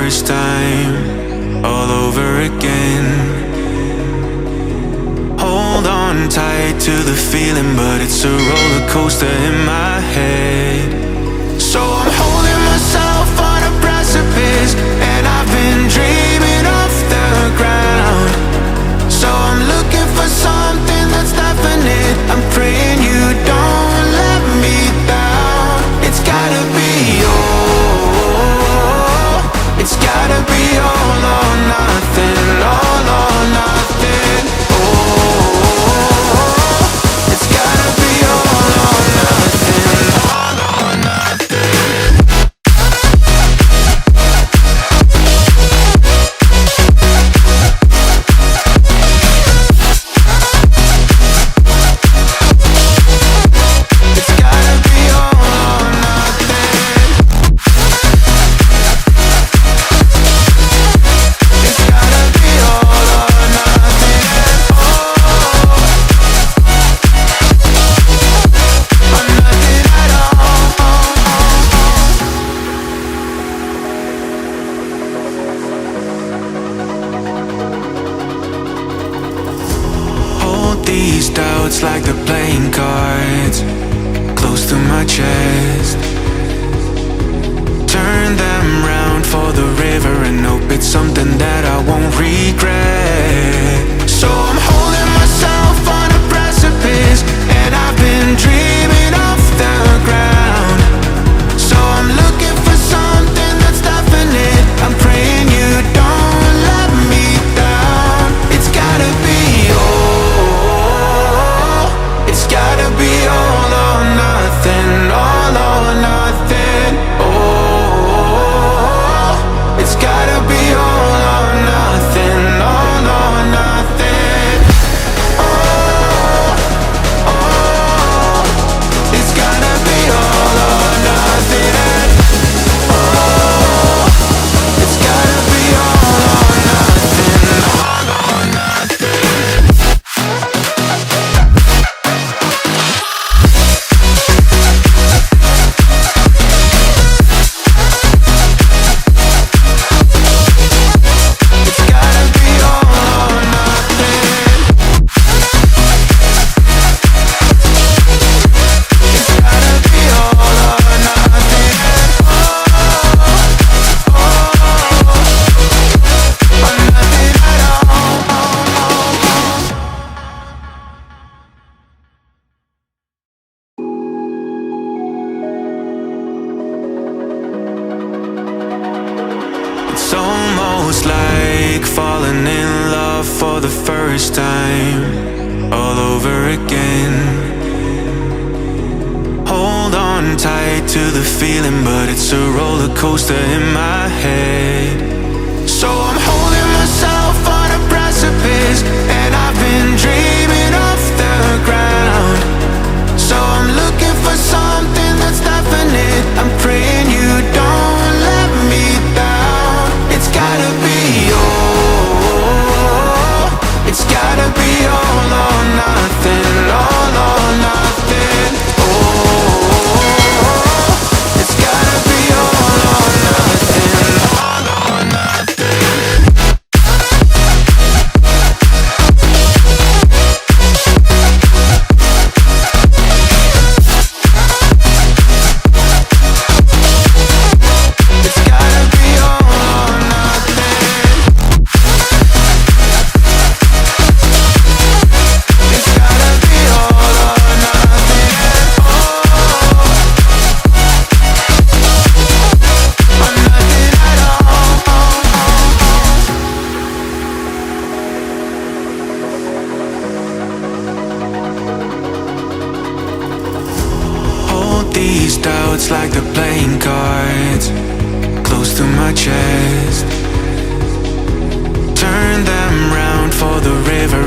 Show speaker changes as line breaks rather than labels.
first time, all over again. Hold on tight to the feeling, but it's a roller coaster in my head. So I'm holding myself on a precipice, and I've been dreaming off the ground. So I'm looking for something that's definite. I'm praying you don't let me down. It's gotta be all. It's gotta be all or nothing. All or nothing. Oh, it's gotta be all or nothing. All or nothing. These doubts like they're playing cards, close to my chest. Turn them round for the river and hope it's something that I won't regret. So I'm holding myself on a precipice, and I've been dreaming off the ground. So I'm looking for something that's definite. I'm praying you don't let me down. It's gotta be it's gotta be all or nothing, all or nothing. Oh, it's gotta be all or nothing, all or nothing. Oh, oh, it's gotta be all or nothing. Oh, it's gotta be all or nothing, all or nothing. It's almost like falling in love for the first time, all over again. Hold on tight to the feeling, but it's a roller coaster in my head. So I'm holding myself on a precipice, and I've been dreaming off the ground. So I'm looking for something that's definite. I'm praying you don't let me down. It's gotta be all. It's gotta be all or nothing. All or nothing. Oh, it's gotta be all or nothing. All or nothing. These doubts like they're playing cards, close to my chest. Turn them round for the river